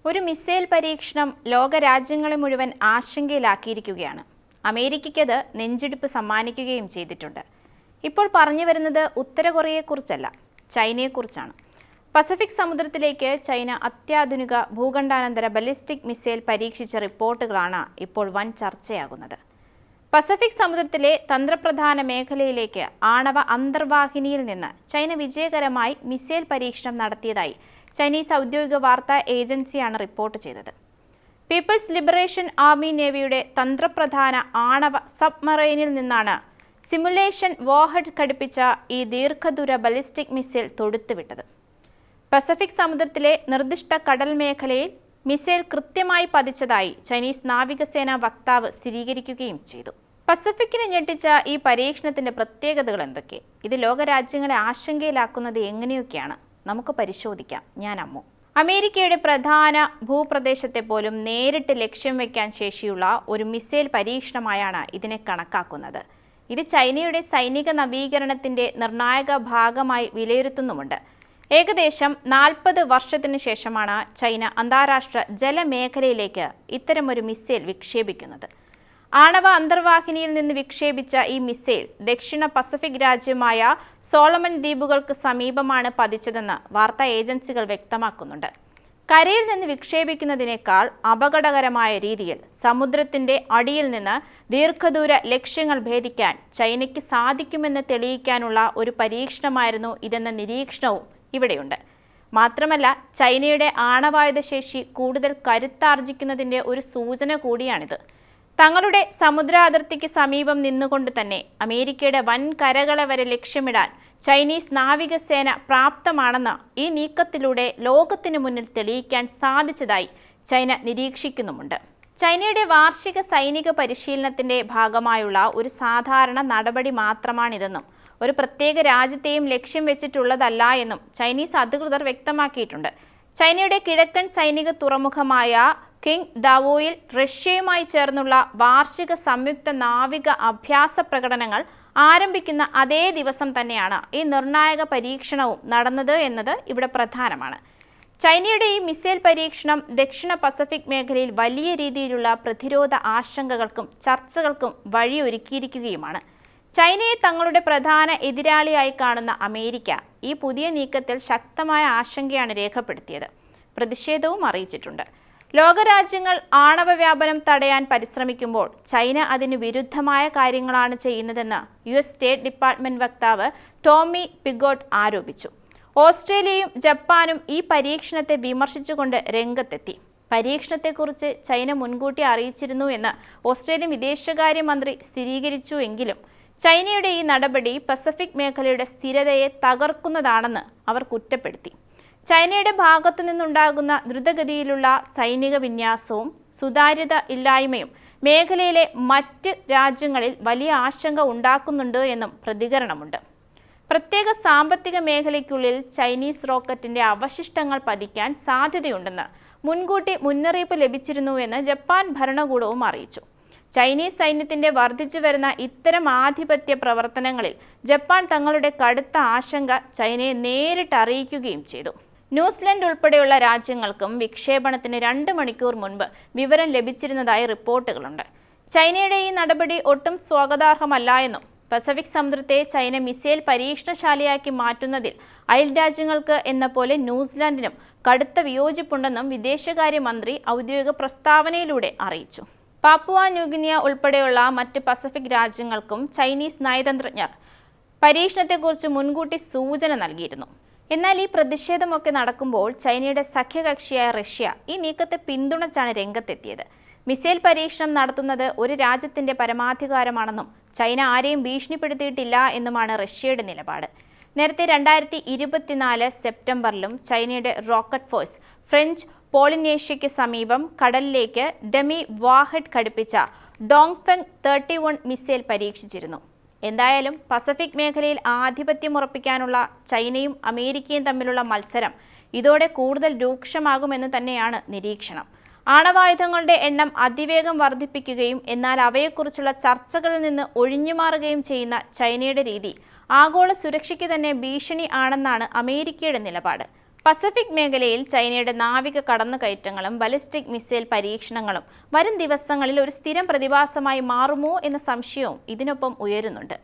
ഒരു മിസൈൽ പരീക്ഷണം ലോകരാജ്യങ്ങളെ മുഴുവൻ ആശങ്കയിലാക്കിയിരിക്കുകയാണ്. അമേരിക്കയ്ക്കത് നെഞ്ചിടിപ്പ് സമ്മാനിക്കുകയും ചെയ്തിട്ടുണ്ട്. ഇപ്പോൾ പറഞ്ഞു വരുന്നത് ഉത്തര കൊറിയയെക്കുറിച്ചല്ല, ചൈനയെക്കുറിച്ചാണ്. പസഫിക് സമുദ്രത്തിലേക്ക് ചൈന അത്യാധുനിക ഭൂഖണ്ഡാനന്തര ബലിസ്റ്റിക് മിസൈൽ പരീക്ഷിച്ച റിപ്പോർട്ടുകളാണ് ഇപ്പോൾ വൻ ചർച്ചയാകുന്നത്. പസഫിക് സമുദ്രത്തിലെ തന്ത്രപ്രധാന മേഖലയിലേക്ക് ആണവ അന്തർവാഹിനിയിൽ നിന്ന് ചൈന വിജയകരമായി മിസൈൽ പരീക്ഷണം നടത്തിയതായി ചൈനീസ് ഔദ്യോഗിക വാർത്താ ഏജൻസിയാണ് റിപ്പോർട്ട് ചെയ്തത്. പീപ്പിൾസ് ലിബറേഷൻ ആർമി നേവിയുടെ തന്ത്രപ്രധാന ആണവ സബ്മറൈനിൽ നിന്നാണ് സിമുലേഷൻ വാർഹെഡ് ഘടിപ്പിച്ച ഈ ദീർഘദൂര ബലിസ്റ്റിക് മിസൈൽ തൊടുത്തുവിട്ടത്. പസഫിക് സമുദ്രത്തിലെ നിർദ്ദിഷ്ട കടൽ മേഖലയിൽ മിസൈൽ കൃത്യമായി പതിച്ചതായി ചൈനീസ് നാവികസേനാ വക്താവ് സ്ഥിരീകരിക്കുകയും ചെയ്തു. പസഫിക്കിനെ ഞെട്ടിച്ച ഈ പരീക്ഷണത്തിന്റെ പ്രത്യേകതകൾ എന്തൊക്കെ? ഇത് ലോകരാജ്യങ്ങളെ ആശങ്കയിലാക്കുന്നത് എങ്ങനെയൊക്കെയാണ്? നമുക്ക് പരിശോധിക്കാം. ഞാൻ അമ്മു. അമേരിക്കയുടെ പ്രധാന ഭൂപ്രദേശത്തെ പോലും നേരിട്ട് ലക്ഷ്യം വയ്ക്കാൻ ശേഷിയുള്ള ഒരു മിസൈൽ പരീക്ഷണമായാണ് ഇതിനെ കണക്കാക്കുന്നത്. ഇത് ചൈനയുടെ സൈനിക നവീകരണത്തിന്റെ നിർണായക ഭാഗമായി വിലയിരുത്തുന്നുമുണ്ട്. ഏകദേശം 40 വർഷത്തിനു ശേഷമാണ് ചൈന അന്താരാഷ്ട്ര ജലമേഖലയിലേക്ക് ഇത്തരമൊരു മിസൈൽ വിക്ഷേപിക്കുന്നത്. ആണവ അന്തർവാഹിനിയിൽ നിന്ന് വിക്ഷേപിച്ച ഈ മിസൈൽ ദക്ഷിണ പസഫിക് രാജ്യമായ സോളമൻ ദ്വീപുകൾക്ക് സമീപമാണ് പതിച്ചതെന്ന് വാർത്താ ഏജൻസികൾ വ്യക്തമാക്കുന്നുണ്ട്. കരയിൽ നിന്ന് വിക്ഷേപിക്കുന്നതിനേക്കാൾ അപകടകരമായ രീതിയിൽ സമുദ്രത്തിന്റെ അടിയിൽ നിന്ന് ദീർഘദൂര ലക്ഷ്യങ്ങൾ ഭേദിക്കാൻ ചൈനയ്ക്ക് സാധിക്കുമെന്ന് തെളിയിക്കാനുള്ള ഒരു പരീക്ഷണമായിരുന്നു ഇതെന്ന നിരീക്ഷണവും ഇവിടെയുണ്ട്. മാത്രമല്ല, ചൈനയുടെ ആണവായുധ ശേഷി കൂടുതൽ കരുത്താർജിക്കുന്നതിന്റെ ഒരു സൂചന കൂടിയാണിത്. തങ്ങളുടെ സമുദ്രാതിർത്തിക്ക് സമീപം നിന്നുകൊണ്ട് തന്നെ അമേരിക്കയുടെ വൻ കരകളെ വരെ ലക്ഷ്യമിടാൻ ചൈനീസ് നാവികസേന പ്രാപ്തമാണെന്ന് ഈ നീക്കത്തിലൂടെ ലോകത്തിനു മുന്നിൽ തെളിയിക്കാൻ സാധിച്ചതായി ചൈന നിരീക്ഷിക്കുന്നുമുണ്ട്. ചൈനയുടെ വാർഷിക സൈനിക പരിശീലനത്തിന്റെ ഭാഗമായുള്ള ഒരു സാധാരണ നടപടി മാത്രമാണിതെന്നും ഒരു പ്രത്യേക രാജ്യത്തെയും ലക്ഷ്യം വെച്ചിട്ടുള്ളതല്ല എന്നും ചൈനീസ് അധികൃതർ വ്യക്തമാക്കിയിട്ടുണ്ട്. ചൈനയുടെ കിഴക്കൻ സൈനിക തുറമുഖമായ കിങ് ദാവോയിൽ റഷ്യയുമായി ചേർന്നുള്ള വാർഷിക സംയുക്ത നാവിക അഭ്യാസ പ്രകടനങ്ങൾ ആരംഭിക്കുന്ന അതേ ദിവസം തന്നെയാണ് ഈ നിർണായക പരീക്ഷണവും നടന്നത് എന്നത് ഇവിടെ പ്രധാനമാണ്. ചൈനയുടെ ഈ മിസൈൽ പരീക്ഷണം ദക്ഷിണ പസഫിക് മേഖലയിൽ വലിയ രീതിയിലുള്ള പ്രതിരോധ ആശങ്കകൾക്കും ചർച്ചകൾക്കും വഴിയൊരുക്കിയിരിക്കുകയുമാണ്. ചൈനയെ തങ്ങളുടെ പ്രധാന എതിരാളിയായി കാണുന്ന അമേരിക്ക ഈ പുതിയ നീക്കത്തിൽ ശക്തമായ ആശങ്കയാണ് രേഖപ്പെടുത്തിയത്. പ്രതിഷേധവും അറിയിച്ചിട്ടുണ്ട്. ലോകരാജ്യങ്ങൾ ആണവ വ്യാപനം തടയാൻ പരിശ്രമിക്കുമ്പോൾ ചൈന അതിന് വിരുദ്ധമായ കാര്യങ്ങളാണ് ചെയ്യുന്നതെന്ന് US സ്റ്റേറ്റ് ഡിപ്പാർട്ട്മെന്റ് വക്താവ് ടോമി പിഗോട്ട് ആരോപിച്ചു. ഓസ്ട്രേലിയയും ജപ്പാനും ഈ പരീക്ഷണത്തെ വിമർശിച്ചുകൊണ്ട് രംഗത്തെത്തി. പരീക്ഷണത്തെക്കുറിച്ച് ചൈന മുൻകൂട്ടി അറിയിച്ചിരുന്നു എന്ന് ഓസ്ട്രേലിയൻ വിദേശകാര്യമന്ത്രി സ്ഥിരീകരിച്ചു എങ്കിലും ചൈനയുടെ ഈ നടപടി പസഫിക് മേഖലയുടെ സ്ഥിരതയെ തകർക്കുന്നതാണെന്ന് അവർ കുറ്റപ്പെടുത്തി. ചൈനയുടെ ഭാഗത്തു നിന്നുണ്ടാകുന്ന ദ്രുതഗതിയിലുള്ള സൈനിക വിന്യാസവും സുതാര്യത ഇല്ലായ്മയും മേഖലയിലെ മറ്റ് രാജ്യങ്ങളിൽ വലിയ ആശങ്ക ഉണ്ടാക്കുന്നുണ്ട് എന്നും പ്രതികരണമുണ്ട്. പ്രത്യേക സാമ്പത്തിക മേഖലയ്ക്കുള്ളിൽ ചൈനീസ് റോക്കറ്റിന്റെ അവശിഷ്ടങ്ങൾ പതിക്കാൻ സാധ്യതയുണ്ടെന്ന് മുൻകൂട്ടി മുന്നറിയിപ്പ് ലഭിച്ചിരുന്നുവെന്ന് ജപ്പാൻ ഭരണകൂടവും അറിയിച്ചു. ചൈനീസ് സൈന്യത്തിന്റെ വർദ്ധിച്ചു വരുന്ന ഇത്തരം ആധിപത്യ പ്രവർത്തനങ്ങളിൽ ജപ്പാൻ തങ്ങളുടെ കടുത്ത ആശങ്ക ചൈനയെ നേരിട്ട് അറിയിക്കുകയും ചെയ്തു. ന്യൂസിലൻഡ് ഉൾപ്പെടെയുള്ള രാജ്യങ്ങൾക്കും വിക്ഷേപണത്തിന് 2 മണിക്കൂർ മുൻപ് വിവരം ലഭിച്ചിരുന്നതായി റിപ്പോർട്ടുകളുണ്ട്. ചൈനയുടെ ഈ നടപടി ഒട്ടും സ്വാഗതാർഹമല്ല എന്നും പസഫിക് സമുദ്രത്തെ ചൈന മിസൈൽ പരീക്ഷണശാലയാക്കി മാറ്റുന്നതിൽ അയൽ രാജ്യങ്ങൾക്ക് എന്ന പോലെ ന്യൂസിലാൻഡിനും കടുത്ത വിയോജിപ്പുണ്ടെന്നും വിദേശകാര്യമന്ത്രി ഔദ്യോഗിക പ്രസ്താവനയിലൂടെ അറിയിച്ചു. പാപ്പുവ ന്യൂഗിനിയ ഉൾപ്പെടെയുള്ള മറ്റ് പസഫിക് രാജ്യങ്ങൾക്കും ചൈനീസ് നയതന്ത്രജ്ഞർ പരീക്ഷണത്തെക്കുറിച്ച് മുൻകൂട്ടി സൂചന നൽകിയിരുന്നു. എന്നാൽ ഈ പ്രതിഷേധമൊക്കെ നടക്കുമ്പോൾ ചൈനയുടെ സഖ്യകക്ഷിയായ റഷ്യ ഈ നീക്കത്തെ പിന്തുണച്ചാണ് രംഗത്തെത്തിയത്. മിസൈൽ പരീക്ഷണം നടത്തുന്നത് ഒരു രാജ്യത്തിന്റെ പരമാധികാരമാണെന്നും ചൈന ആരെയും ഭീഷണിപ്പെടുത്തിയിട്ടില്ല എന്നുമാണ് റഷ്യയുടെ നിലപാട്. നേരത്തെ 2024 സെപ്റ്റംബറിലും ചൈനയുടെ റോക്കറ്റ് ഫോഴ്സ് ഫ്രഞ്ച് പോളിനേഷ്യയ്ക്ക് സമീപം കടലിലേക്ക് ഡെമി വാർഹെഡ് ഘടിപ്പിച്ച ഡോങ്ഫെങ് 31 മിസൈൽ പരീക്ഷിച്ചിരുന്നു. എന്തായാലും പസഫിക് മേഖലയിൽ ആധിപത്യം ഉറപ്പിക്കാനുള്ള ചൈനയും അമേരിക്കയും തമ്മിലുള്ള മത്സരം ഇതോടെ കൂടുതൽ രൂക്ഷമാകുമെന്ന് തന്നെയാണ് നിരീക്ഷണം. ആണവായുധങ്ങളുടെ എണ്ണം അതിവേഗം വർദ്ധിപ്പിക്കുകയും എന്നാൽ അവയെക്കുറിച്ചുള്ള ചർച്ചകളിൽ നിന്ന് ഒഴിഞ്ഞുമാറുകയും ചെയ്യുന്ന ചൈനയുടെ രീതി ആഗോള സുരക്ഷയ്ക്ക് തന്നെ ഭീഷണി ആണെന്നാണ് അമേരിക്കയുടെ നിലപാട്. പസഫിക് മേഖലയിൽ ചൈനയുടെ നാവിക കടന്നുകയറ്റങ്ങളും ബാലിസ്റ്റിക് മിസൈൽ പരീക്ഷണങ്ങളും വരും ദിവസങ്ങളിൽ ഒരു സ്ഥിരം പ്രതിഭാസമായി മാറുമോ എന്ന സംശയവും ഇതിനൊപ്പം ഉയരുന്നുണ്ട്.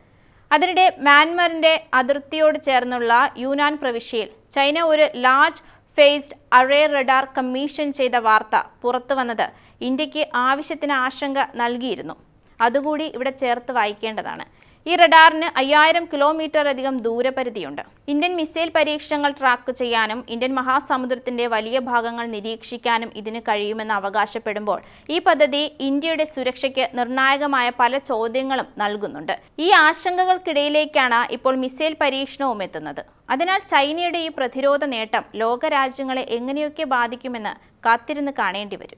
അതിനിടെ മ്യാൻമറിന്റെ അതിർത്തിയോട് ചേർന്നുള്ള യൂനാൻ പ്രവിശ്യയിൽ ചൈന ഒരു large phased array radar commission ചെയ്ത വാർത്ത പുറത്തുവന്നത് ഇന്ത്യക്ക് ആവശ്യത്തിന് ആശങ്ക നൽകിയിരുന്നു. അതുകൂടി ഇവിടെ ചേർത്ത് വായിക്കേണ്ടതാണ്. ഈ റഡാറിന് 5000 കിലോമീറ്ററിലധികം ദൂരപരിധിയുണ്ട്. ഇന്ത്യൻ മിസൈൽ പരീക്ഷണങ്ങൾ ട്രാക്ക് ചെയ്യാനും ഇന്ത്യൻ മഹാസമുദ്രത്തിന്റെ വലിയ ഭാഗങ്ങൾ നിരീക്ഷിക്കാനും ഇതിന് കഴിയുമെന്ന് അവകാശപ്പെടുമ്പോൾ ഈ പദ്ധതി ഇന്ത്യയുടെ സുരക്ഷയ്ക്ക് നിർണായകമായ പല ചോദ്യങ്ങളും നൽകുന്നുണ്ട്. ഈ ആശങ്കകൾക്കിടയിലേക്കാണ് ഇപ്പോൾ മിസൈൽ പരീക്ഷണവും എത്തുന്നത്. അതിനാൽ ചൈനയുടെ ഈ പ്രതിരോധ നേട്ടം ലോകരാജ്യങ്ങളെ എങ്ങനെയൊക്കെ ബാധിക്കുമെന്ന് കാത്തിരുന്ന് കാണേണ്ടി വരും.